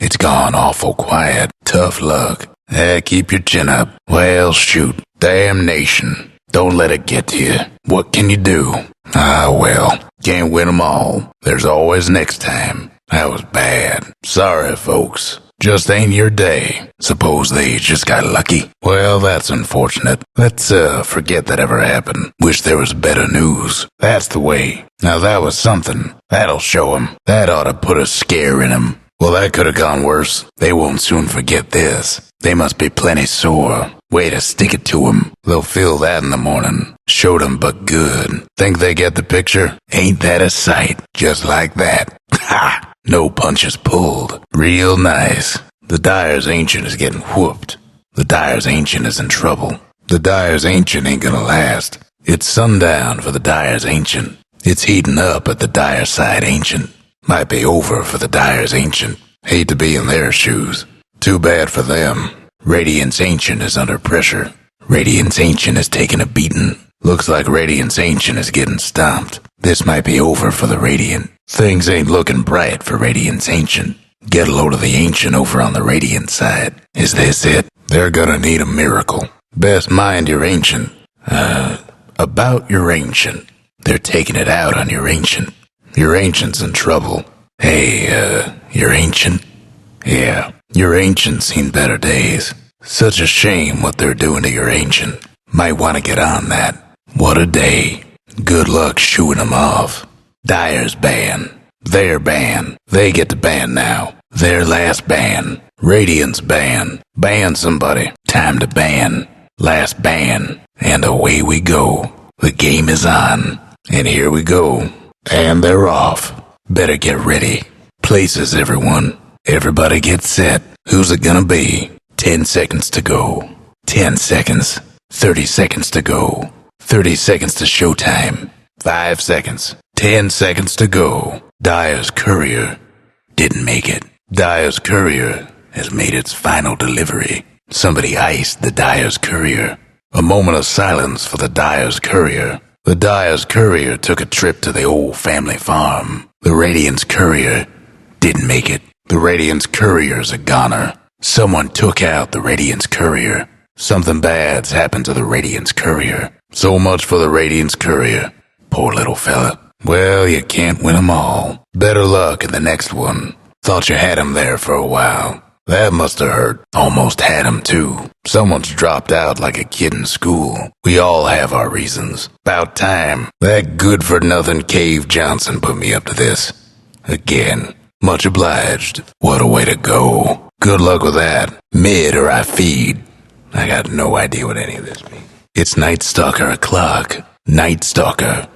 It's gone awful quiet. Tough luck. Keep your chin up. Well, shoot. Damnation. Don't let it get to you. What can you do? Well, can't win 'em all. There's always next time. That was bad. Sorry, folks. Just ain't your day. Suppose they just got lucky. Well, that's unfortunate. Let's, forget that ever happened. Wish there was better news. That's the way. Now that was something. That'll show 'em. That ought to put a scare in 'em. Well, that could have gone worse. They won't soon forget this. They must be plenty sore. Way to stick it to 'em. They'll feel that in the morning. Showed 'em but good. Think they get the picture? Ain't that a sight? Just like that. Ha! No punches pulled. Real nice. The Dyer's Ancient is getting whooped. The Dyer's Ancient is in trouble. The Dyer's Ancient ain't gonna last. It's sundown for the Dyer's Ancient. It's heating up at the Dyer side Ancient. Might be over for the Dyer's Ancient. Hate to be in their shoes. Too bad for them. Radiant's Ancient is under pressure. Radiant's Ancient is taking a beating. Looks like Radiant's Ancient is getting stomped. This might be over for the Radiant. Things ain't looking bright for Radiant's Ancient. Get a load of the Ancient over on the Radiant side. Is this it? They're gonna need a miracle. Best mind your Ancient. About your Ancient. They're taking it out on your Ancient. Your Ancient's in trouble. Hey, your Ancient? Yeah, your Ancient's seen better days. Such a shame what they're doing to your Ancient. Might want to get on that. What a day. Good luck shooing them off. Dyer's ban. Their ban. They get to ban now. Their last ban. Radiant's ban. Ban somebody. Time to ban. Last ban. And away we go. The game is on. And here we go. And they're off. Better get ready. Places, everyone. Everybody get set. Who's it gonna be? 10 seconds to go. 10 seconds. 30 seconds to go. 30 seconds to showtime. 5 seconds. 10 seconds to go. Dyer's courier didn't make it. Dyer's courier has made its final delivery. Somebody iced the Dyer's courier. A moment of silence for the Dyer's courier. The Dyer's courier took a trip to the old family farm. The Radiant's courier didn't make it. The Radiant's courier's a goner. Someone took out the Radiant's courier. Something bad's happened to the Radiant's courier. So much for the Radiant's courier. Poor little fella. Well, you can't win 'em all. Better luck in the next one. Thought you had him there for a while. That must have hurt. Almost had him too. Someone's dropped out like a kid in school. We all have our reasons. About time. That good-for-nothing Cave Johnson put me up to this. Again. Much obliged. What a way to go. Good luck with that. Mid or I feed. I got no idea what any of this means. It's Night Stalker o'clock. Night Stalker.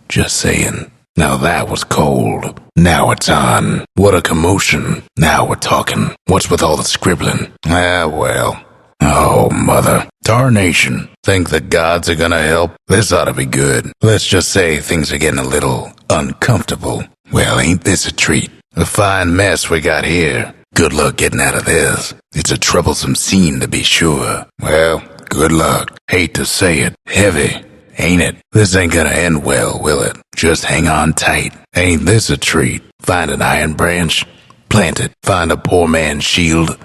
Just saying. Now that was cold. Now it's on. What a commotion. Now we're talking. What's with all the scribbling? Well. Oh, mother. Tarnation. Think the gods are gonna help? This ought to be good. Let's just say things are getting a little uncomfortable. Well, ain't this a treat? A fine mess we got here. Good luck getting out of this. It's a troublesome scene to be sure. Well, good luck. Hate to say it. Heavy, ain't it? This ain't gonna end well, will it? Just hang on tight. Ain't this a treat? Find an iron branch. Plant it. Find a poor man's shield.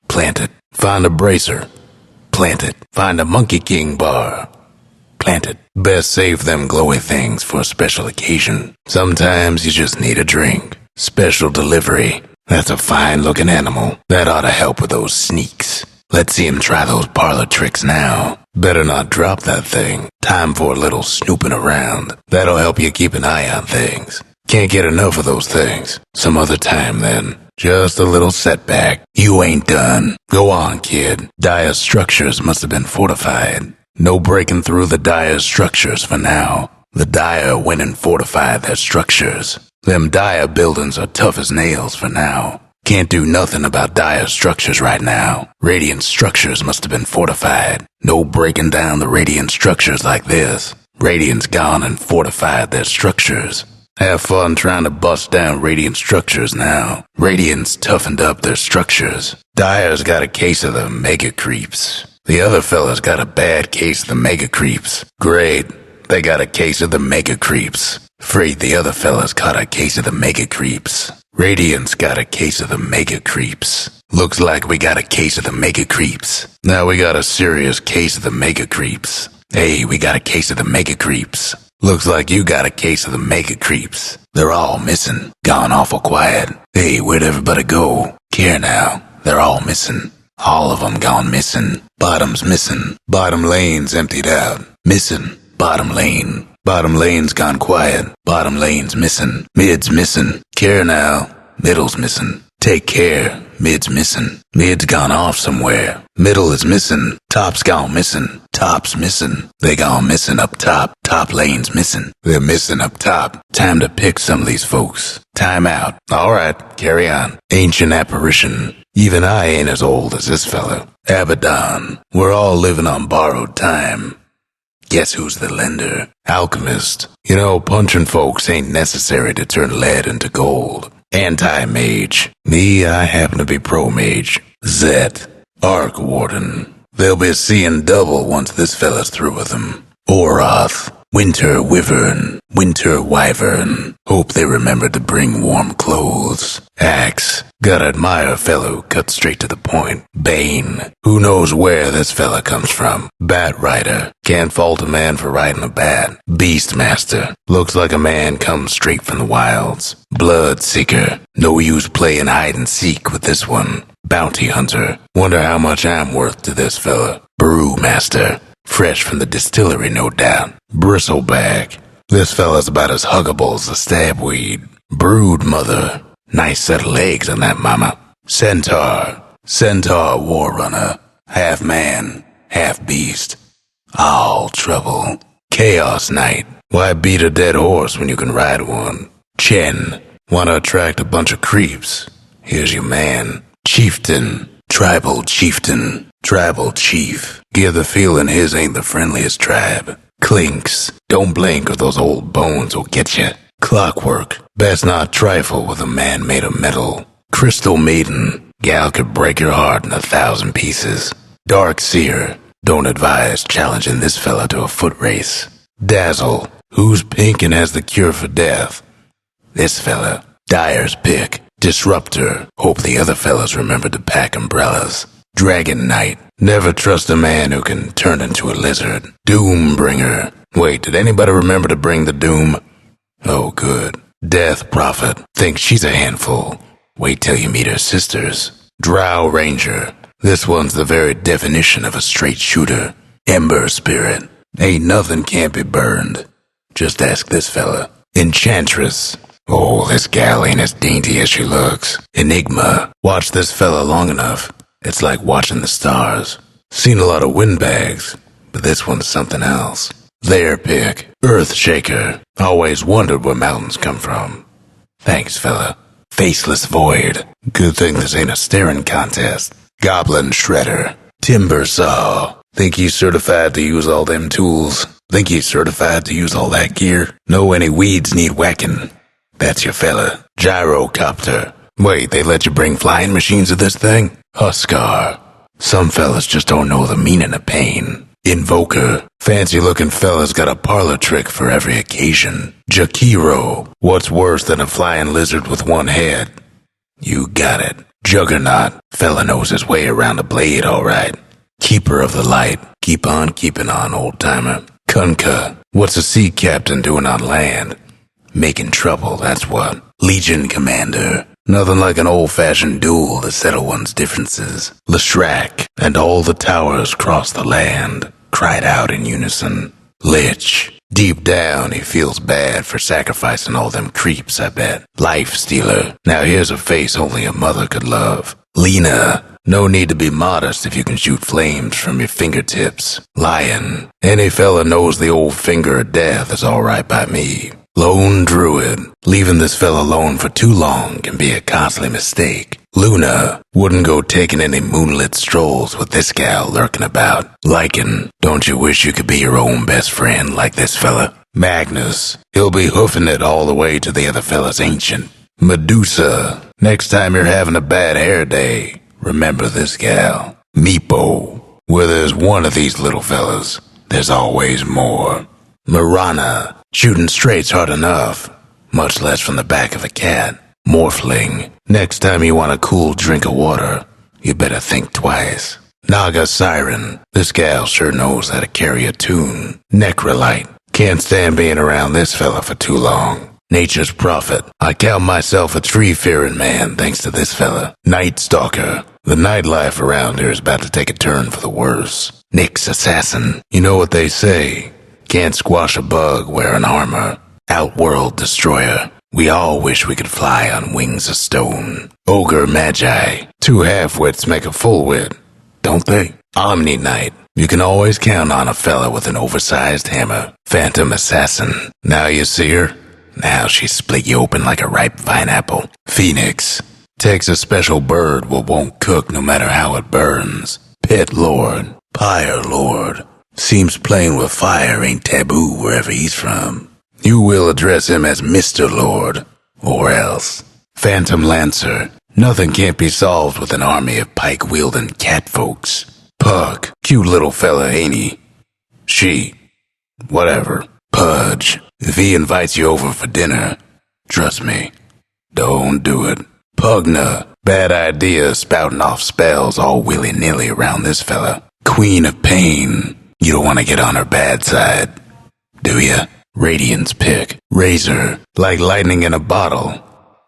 Plant it. Find a bracer. Plant it. Find a Monkey King bar. Plant it. Best save them glowy things for a special occasion. Sometimes you just need a drink. Special delivery. That's a fine-looking animal. That ought to help with those sneaks. Let's see him try those parlor tricks now. Better not drop that thing. Time for a little snooping around. That'll help you keep an eye on things. Can't get enough of those things. Some other time, then. Just a little setback. You ain't done. Go on, kid. Dyer's structures must have been fortified. No breaking through the Dyer's structures for now. The Dyer went and fortified their structures. Them Dyer buildings are tough as nails for now. Can't do nothing about Dyer structures right now. Radiant structures must have been fortified. No breaking down the Radiant structures like this. Radiant's gone and fortified their structures. Have fun trying to bust down Radiant structures now. Radiant's toughened up their structures. Dyer's got a case of the mega creeps. The other fella's got a bad case of the mega creeps. Great. They got a case of the mega creeps. Afraid the other fella's caught a case of the mega creeps. Radiant's got a case of the mega creeps. Looks like we got a case of the mega creeps. Now we got a serious case of the mega creeps. Hey, we got a case of the mega creeps. Looks like you got a case of the mega creeps. They're all missing. Gone awful quiet. Hey, where'd everybody go? Care now. They're all missing. All of them gone missing. Bottom's missing. Bottom lane's emptied out. Missing. Bottom lane. Bottom lane's gone quiet. Bottom lane's missing. Mid's missing. Care now. Middle's missing. Take care. Mid's missing. Mid's gone off somewhere. Middle is missing. Top's gone missing. Top's missing. They gone missing up top. Top lane's missing. They're missing up top. Time to pick some of these folks. Time out. Alright, carry on. Ancient apparition. Even I ain't as old as this fella. Abaddon. We're all living on borrowed time. Guess who's the lender? Alchemist. You know, punching folks ain't necessary to turn lead into gold. Anti-mage. Me, I happen to be pro-mage. Zet. Arc Warden. They'll be seeing double once this fella's through with them. Oroth. Winter Wyvern. Winter Wyvern. Hope they remember to bring warm clothes. Axe. Gotta admire a fellow who cuts straight to the point. Bane. Who knows where this fella comes from. Bat Rider. Can't fault a man for riding a bat. Beastmaster. Looks like a man comes straight from the wilds. Bloodseeker. No use playing hide and seek with this one. Bounty Hunter. Wonder how much I'm worth to this fella. Brewmaster. Fresh from the distillery, no doubt. Bristleback. This fella's about as huggable as a stabweed. Broodmother. Nice set of legs on that mama. Centaur. Centaur Warrunner. Half man, half beast. All trouble. Chaos Knight. Why beat a dead horse when you can ride one? Chen. Wanna attract a bunch of creeps? Here's your man. Chieftain. Tribal chieftain. Tribal chief. Give the feeling his ain't the friendliest tribe. Clinks. Don't blink or those old bones will get you. Clockwork. Best not trifle with a man made of metal. Crystal Maiden. Gal could break your heart in 1,000 pieces. Dark Seer. Don't advise challenging this fella to a foot race. Dazzle. Who's pink and has the cure for death? This fella. Dyer's pick. Disruptor. Hope the other fellas remember to pack umbrellas. Dragon Knight. Never trust a man who can turn into a lizard. Doombringer. Wait, did anybody remember to bring the doom? Oh, good. Death Prophet. Think she's a handful. Wait till you meet her sisters. Drow Ranger. This one's the very definition of a straight shooter. Ember Spirit. Ain't nothing can't be burned. Just ask this fella. Enchantress. Oh, this gal ain't as dainty as she looks. Enigma. Watch this fella long enough. It's like watching the stars. Seen a lot of windbags, but this one's something else. Their pick. Earthshaker. Always wondered where mountains come from. Thanks, fella. Faceless Void. Good thing this ain't a staring contest. Goblin Shredder. Timber Saw. Think he's certified to use all them tools? Think he's certified to use all that gear? Know any weeds need whacking? That's your fella. Gyrocopter. Wait, they let you bring flying machines to this thing? Huskar. Some fellas just don't know the meaning of pain. Invoker. Fancy-looking fella's got a parlor trick for every occasion. Jakiro. What's worse than a flying lizard with one head? You got it. Juggernaut. Fella knows his way around a blade, all right. Keeper of the light. Keep on keeping on, old-timer. Kunkka. What's a sea captain doing on land? Making trouble, that's what. Legion Commander. Nothing like an old-fashioned duel to settle one's differences. Leshrac. And all the towers cross the land. Cried out in unison. Lich. Deep down, he feels bad for sacrificing all them creeps, I bet. Life Stealer. Now here's a face only a mother could love. Lena. No need to be modest if you can shoot flames from your fingertips. Lion. Any fella knows the old finger of death is alright by me. Lone Druid. Leaving this fella alone for too long can be a costly mistake. Luna. Wouldn't go taking any moonlit strolls with this gal lurking about. Lycan. Don't you wish you could be your own best friend like this fella? Magnus. He'll be hoofing it all the way to the other fella's ancient. Medusa. Next time you're having a bad hair day, remember this gal. Meepo. Where there's one of these little fellas, there's always more. Mirana. Shooting straight's hard enough, much less from the back of a cat. Morphling. Next time you want a cool drink of water, you better think twice. Naga Siren. This gal sure knows how to carry a tune. Necrolite. Can't stand being around this fella for too long. Nature's Prophet. I count myself a tree-fearing man thanks to this fella. Night Stalker. The nightlife around here is about to take a turn for the worse. Nyx Assassin. You know what they say. Can't squash a bug wearing armor. Outworld Destroyer. We all wish we could fly on wings of stone. Ogre Magi. 2 half-wits make a full wit, don't they? Omni Knight. You can always count on a fella with an oversized hammer. Phantom Assassin. Now you see her? Now she split you open like a ripe pineapple. Phoenix. Takes a special bird what won't cook no matter how it burns. Pit Lord. Pyre Lord. Seems playing with fire ain't taboo wherever he's from. You will address him as Mr. Lord, or else. Phantom Lancer. Nothing can't be solved with an army of pike-wielding catfolks. Pug. Cute little fella, ain't he? She. Whatever. Pudge. If he invites you over for dinner, trust me, don't do it. Pugna. Bad idea spouting off spells all willy-nilly around this fella. Queen of Pain. You don't want to get on her bad side, do ya? Radiance Pick. Razor. Like lightning in a bottle.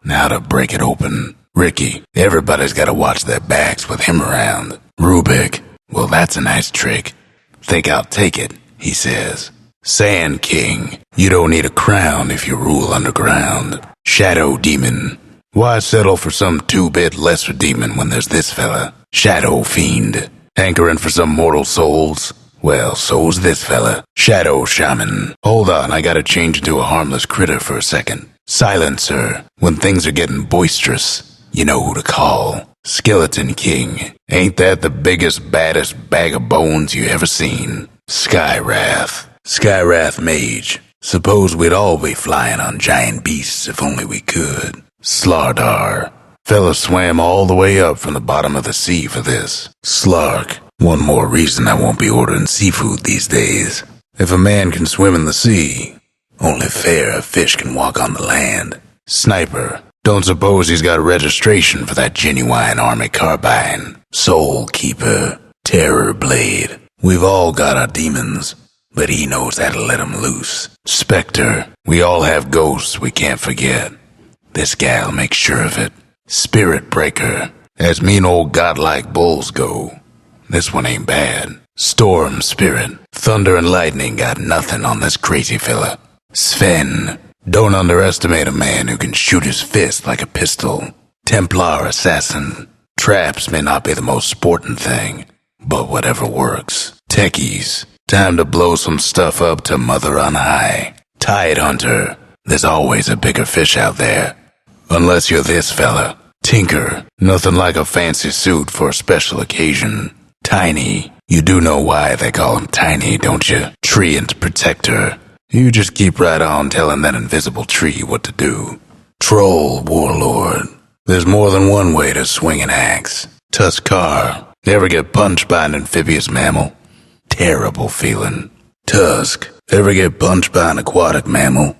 Now to break it open. Ricky. Everybody's got to watch their backs with him around. Rubik. Well, that's a nice trick. Think I'll take it, he says. Sand King. You don't need a crown if you rule underground. Shadow Demon. Why settle for some 2-bit lesser demon when there's this fella? Shadow Fiend. Hankering for some mortal souls? Well, so's this fella. Shadow Shaman. Hold on, I gotta change into a harmless critter for a second. Silencer. When things are getting boisterous, you know who to call. Skeleton King. Ain't that the biggest, baddest bag of bones you ever seen? Skywrath. Skywrath Mage. Suppose we'd all be flying on giant beasts if only we could. Slardar. Fella swam all the way up from the bottom of the sea for this. Slark. One more reason I won't be ordering seafood these days. If a man can swim in the sea, only fair a fish can walk on the land. Sniper. Don't suppose he's got registration for that genuine army carbine. Soul Keeper. Terror Blade. We've all got our demons, but he knows how to let 'em loose. Spectre. We all have ghosts we can't forget. This gal makes sure of it. Spirit Breaker. As mean old godlike bulls go, this one ain't bad. Storm Spirit. Thunder and lightning got nothing on this crazy fella. Sven. Don't underestimate a man who can shoot his fist like a pistol. Templar Assassin. Traps may not be the most sporting thing, but whatever works. Techies. Time to blow some stuff up to Mother on high. Tide Hunter. There's always a bigger fish out there. Unless you're this fella. Tinker. Nothing like a fancy suit for a special occasion. Tiny. You do know why they call him Tiny, don't you? Treant Protector. You just keep right on telling that invisible tree what to do. Troll Warlord. There's more than one way to swing an axe. Tuskar. Ever get punched by an amphibious mammal? Terrible feeling. Tusk. Ever get punched by an aquatic mammal?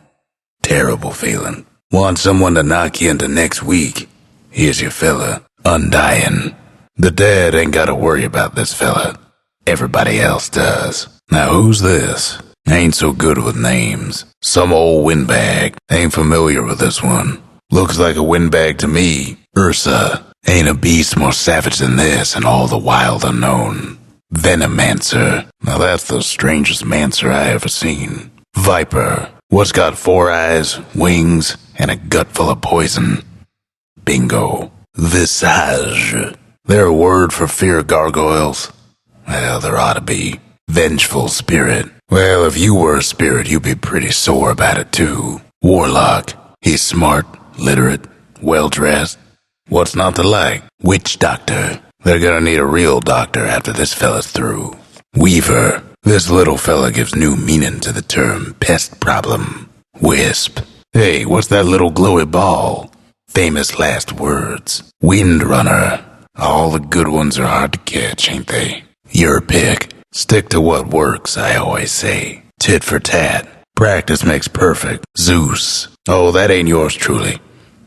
Terrible feeling. Want someone to knock you into next week? Here's your fella. Undying. The dead ain't gotta worry about this fella. Everybody else does. Now who's this? Ain't so good with names. Some old windbag. Ain't familiar with this one. Looks like a windbag to me. Ursa. Ain't a beast more savage than this in all the wild unknown. Venomancer. Now that's the strangest mancer I ever seen. Viper. What's got 4 eyes, wings, and a gut full of poison? Bingo. Visage. There a word for fear gargoyles? Well, there ought to be. Vengeful Spirit. Well, if you were a spirit, you'd be pretty sore about it too. Warlock. He's smart, literate, well-dressed. What's not to like? Witch Doctor. They're gonna need a real doctor after this fella's through. Weaver. This little fella gives new meaning to the term pest problem. Wisp. Hey, what's that little glowy ball? Famous last words. Windrunner. All the good ones are hard to catch, ain't they? Your pick. Stick to what works, I always say. Tit for tat. Practice makes perfect. Zeus. Oh, that ain't yours truly.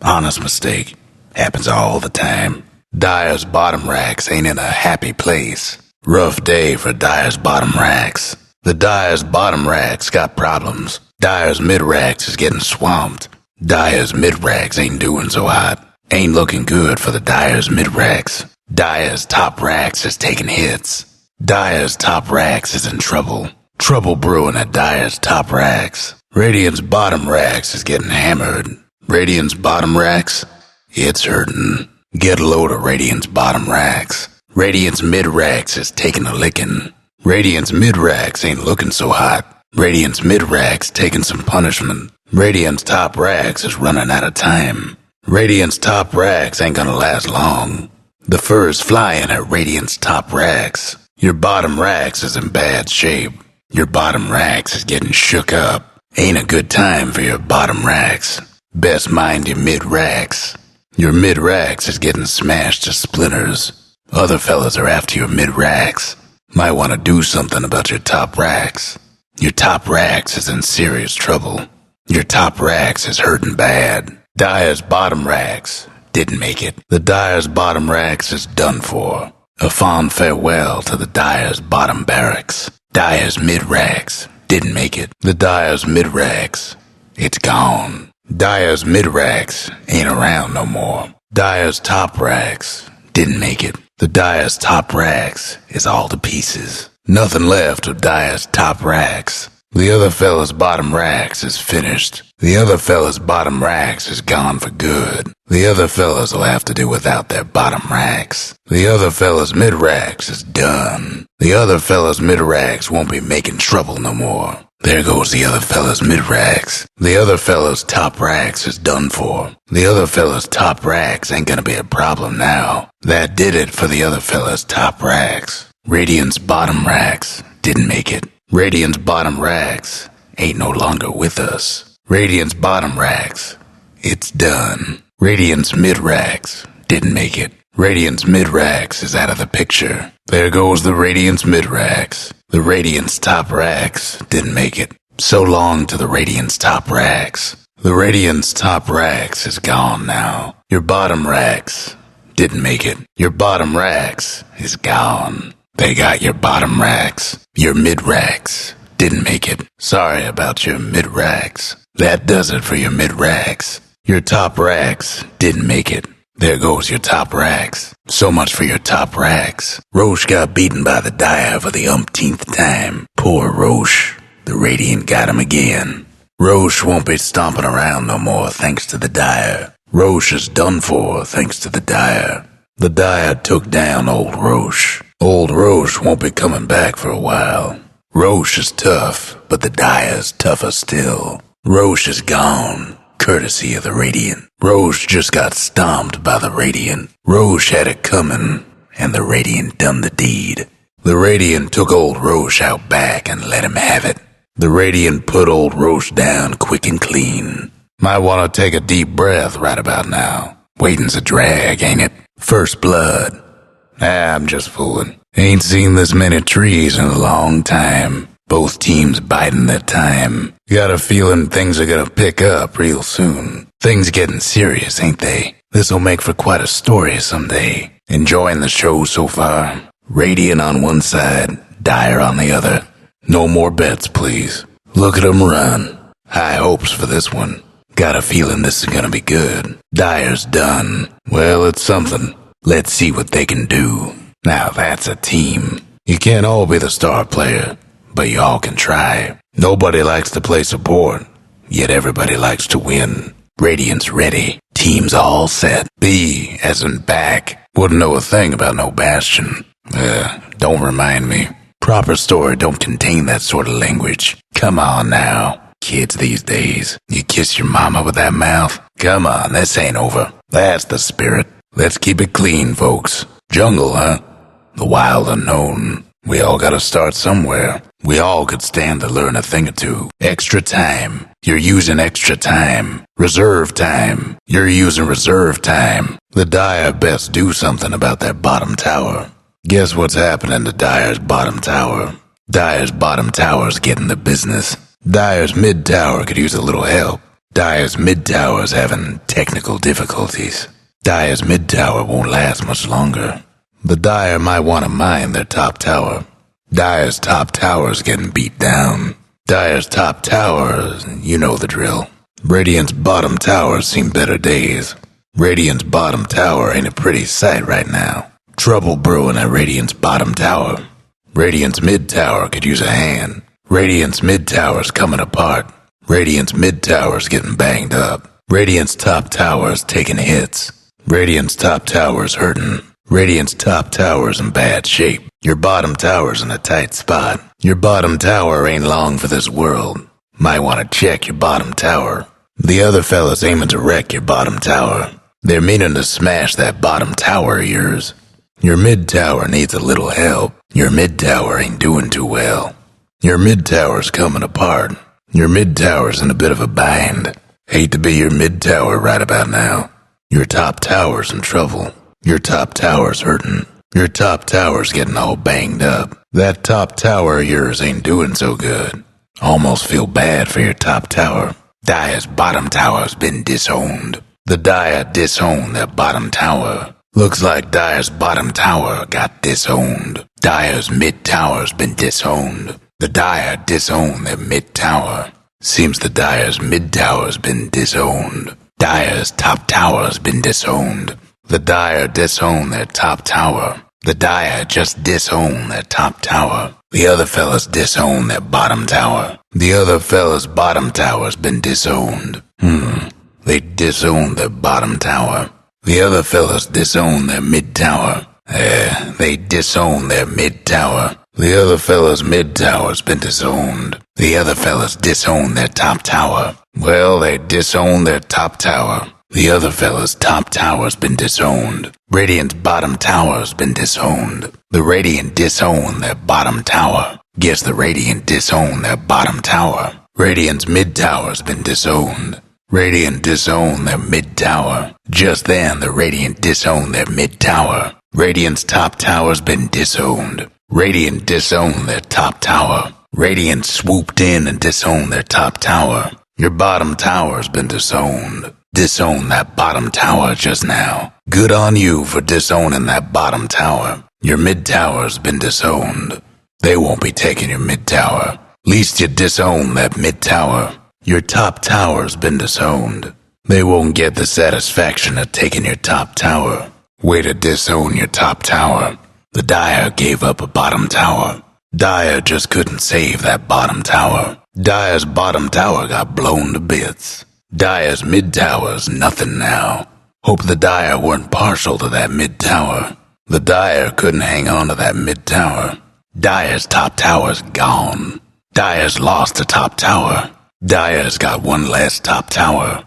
Honest mistake. Happens all the time. Dyer's bottom racks ain't in a happy place. Rough day for Dyer's bottom racks. The Dyer's bottom racks got problems. Dyer's mid racks is getting swamped. Dyer's mid racks ain't doing so hot. Ain't looking good for the Dyer's mid racks. Dyer's top racks is taking hits. Dyer's top racks is in trouble. Trouble brewing at Dyer's top racks. Radiant's bottom racks is getting hammered. Radiant's bottom racks, it's hurting. Get a load of Radiant's bottom racks. Radiant's mid racks is taking a licking. Radiant's mid racks ain't looking so hot. Radiant's mid racks taking some punishment. Radiant's top racks is running out of time. Radiant's top racks ain't gonna last long. The fur's flying at Radiant's top racks. Your bottom racks is in bad shape. Your bottom racks is getting shook up. Ain't a good time for your bottom racks. Best mind your mid racks. Your mid racks is getting smashed to splinters. Other fellas are after your mid racks. Might want to do something about your top racks. Your top racks is in serious trouble. Your top racks is hurting bad. Dyer's bottom racks didn't make it. The Dyer's bottom racks is done for. A fond farewell to the Dyer's bottom barracks. Dyer's mid racks didn't make it. The Dyer's mid racks, it's gone. Dyer's mid racks ain't around no more. Dyer's top racks didn't make it. The Dyer's top racks is all to pieces. Nothing left of Dyer's top racks. The other fella's bottom racks is finished. The other fella's bottom racks is gone for good. The other fellas will have to do without their bottom racks. The other fella's mid racks is done. The other fella's mid racks won't be making trouble no more. There goes the other fella's mid racks. The other fella's top racks is done for. The other fella's top racks ain't gonna be a problem now. That did it for the other fella's top racks. Radiant's bottom racks didn't make it. Radiant's bottom racks ain't no longer with us. Radiant's bottom racks, it's done. Radiant's mid racks didn't make it. Radiant's mid racks is out of the picture. There goes the Radiant's mid racks. The Radiant's top racks didn't make it. So long to the Radiant's top racks. The Radiant's top racks is gone now. Your bottom racks didn't make it. Your bottom racks is gone. They got your bottom racks. Your mid racks didn't make it. Sorry about your mid racks. That does it for your mid racks. Your top racks didn't make it. There goes your top racks. So much for your top racks. Roche got beaten by the Dyer for the umpteenth time. Poor Roche. The Radiant got him again. Roche won't be stomping around no more thanks to the Dyer. Roche is done for thanks to the Dyer. The Dyer took down old Roche. Old Roche won't be coming back for a while. Roche is tough, but the Dyer's tougher still. Roche is gone, courtesy of the Radiant. Roche just got stomped by the Radiant. Roche had it coming, and the Radiant done the deed. The Radiant took old Roche out back and let him have it. The Radiant put old Roche down quick and clean. Might want to take a deep breath right about now. Waiting's a drag, ain't it? First blood. I'm just fooling. Ain't seen this many trees in a long time. Both teams biding their time. Got a feeling things are gonna pick up real soon. Things getting serious, ain't they? This'll make for quite a story someday. Enjoying the show so far? Radiant on one side, Dyer on the other. No more bets, please. Look at 'em run. High hopes for this one. Got a feeling this is gonna be good. Dyer's done. Well, it's something. Let's see what they can do. Now that's a team. You can't all be the star player, but you all can try. Nobody likes to play support, yet everybody likes to win. Radiant's ready. Team's all set. B as in back. Wouldn't know a thing about no Bastion. Don't remind me. Proper story don't contain that sort of language. Come on now. Kids these days, you kiss your mama with that mouth? Come on, this ain't over. That's the spirit. Let's keep it clean, folks. Jungle, huh? The wild unknown. We all gotta start somewhere. We all could stand to learn a thing or two. Extra time. You're using extra time. Reserve time. You're using reserve time. The Dyer best do something about that bottom tower. Guess what's happening to Dyer's bottom tower? Dyer's bottom tower's getting the business. Dyer's mid tower could use a little help. Dire's mid tower's having technical difficulties. Dire's mid tower won't last much longer. The Dire might want to mine their top tower. Dire's top tower's getting beat down. Dire's top tower, you know the drill. Radiant's bottom tower's seen better days. Radiant's bottom tower ain't a pretty sight right now. Trouble brewing at Radiant's bottom tower. Radiant's mid tower could use a hand. Radiant's mid tower's coming apart. Radiant's mid tower's getting banged up. Radiant's top tower's taking hits. Radiant's top tower's hurting. Radiant's top tower's in bad shape. Your bottom tower's in a tight spot. Your bottom tower ain't long for this world. Might want to check your bottom tower. The other fella's aiming to wreck your bottom tower. They're meaning to smash that bottom tower of yours. Your mid tower needs a little help. Your mid tower ain't doing too well. Your mid tower's coming apart. Your mid tower's in a bit of a bind. Hate to be your mid tower right about now. Your top tower's in trouble. Your top tower's hurting. Your top tower's getting all banged up. That top tower of yours ain't doing so good. Almost feel bad for your top tower. Dire's bottom tower's been disowned. The Dire disowned their bottom tower. Looks like Dire's bottom tower got disowned. Dire's mid tower's been disowned. The Dire disowned their mid tower. Seems the Dire's mid tower's been disowned. Dire's top tower's been disowned. The Dire disowned their top tower. The Dire just disowned their top tower. The other fellas disowned their bottom tower. The other fella's bottom tower's been disowned. They disowned their bottom tower. The other fellas disowned their mid tower. They disowned their mid tower. The other fella's mid tower's been disowned. The other fellas disowned their top tower. Well, they disowned their top tower. The other fella's top tower's been disowned. Radiant's bottom tower's been disowned. The Radiant disowned their bottom tower. Guess the Radiant disowned their bottom tower. Radiant's mid tower's been disowned. Radiant disowned their mid tower. Just then, the Radiant disowned their mid tower. Radiant's top tower's been disowned. Radiant disowned their top tower. Radiant swooped in and disowned their top tower. Your bottom tower's been disowned. Disown that bottom tower just now. Good on you for disowning that bottom tower. Your mid tower's been disowned. They won't be taking your mid tower. Least you disown that mid tower. Your top tower's been disowned. They won't get the satisfaction of taking your top tower. Way to disown your top tower. The Dire gave up a bottom tower. Dire just couldn't save that bottom tower. Dire's bottom tower got blown to bits. Dire's mid tower's nothing now. Hope the Dire weren't partial to that mid tower. The Dire couldn't hang on to that mid tower. Dire's top tower's gone. Dire's lost a top tower. Dire's got one less top tower.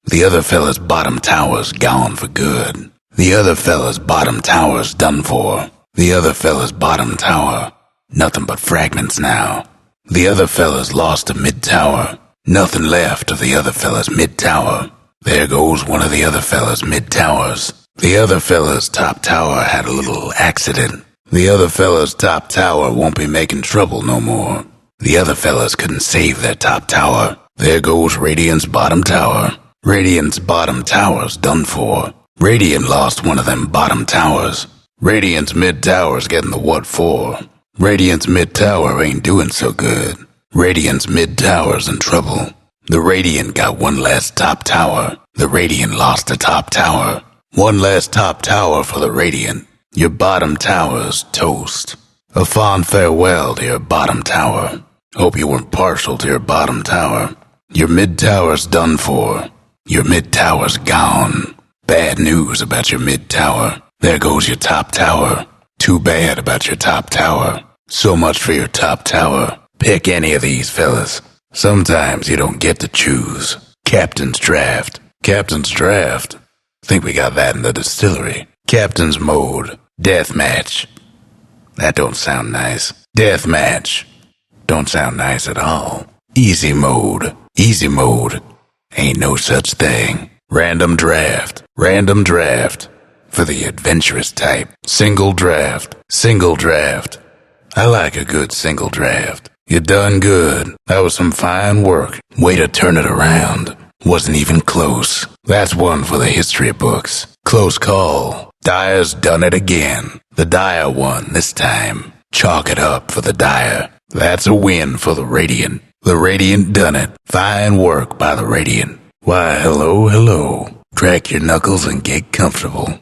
The other fella's bottom tower's gone for good. The other fella's bottom tower's done for. The other fella's bottom tower, nothing but fragments now. The other fella's lost a mid tower. Nothing left of the other fella's mid tower. There goes one of the other fella's mid towers. The other fella's top tower had a little accident. The other fella's top tower won't be making trouble no more. The other fellas couldn't save their top tower. There goes Radiant's bottom tower. Radiant's bottom tower's done for. Radiant lost one of them bottom towers. Radiant's mid tower's getting the what for. Radiant's mid tower ain't doing so good. Radiant's mid tower's in trouble. The Radiant got one less top tower. The Radiant lost a top tower. One less top tower for the Radiant. Your bottom tower's toast. A fond farewell to your bottom tower. Hope you weren't partial to your bottom tower. Your mid tower's done for. Your mid tower's gone. Bad news about your mid tower. There goes your top tower. Too bad about your top tower. So much for your top tower. Pick any of these fellas. Sometimes you don't get to choose. Captain's draft. Captain's draft. Think we got that in the distillery. Captain's mode. Deathmatch. That don't sound nice. Deathmatch. Don't sound nice at all. Easy mode. Easy mode. Ain't no such thing. Random draft. Random draft. For the adventurous type. Single draft. Single draft. I like a good single draft. You done good. That was some fine work. Way to turn it around. Wasn't even close. That's one for the history books. Close call. Dire's done it again. The Dire won this time. Chalk it up for the Dire. That's a win for the Radiant. The Radiant done it. Fine work by the Radiant. Why, hello. Crack your knuckles and get comfortable.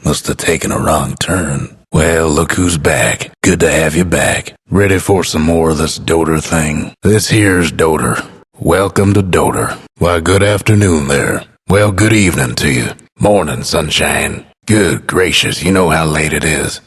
Must have taken a wrong turn. Well, look who's back. Good to have you back. Ready for some more of this Dota thing? This here's Dota. Welcome to Dota. Why, good afternoon there. Well, good evening to you. Morning, sunshine. Good gracious, you know how late it is.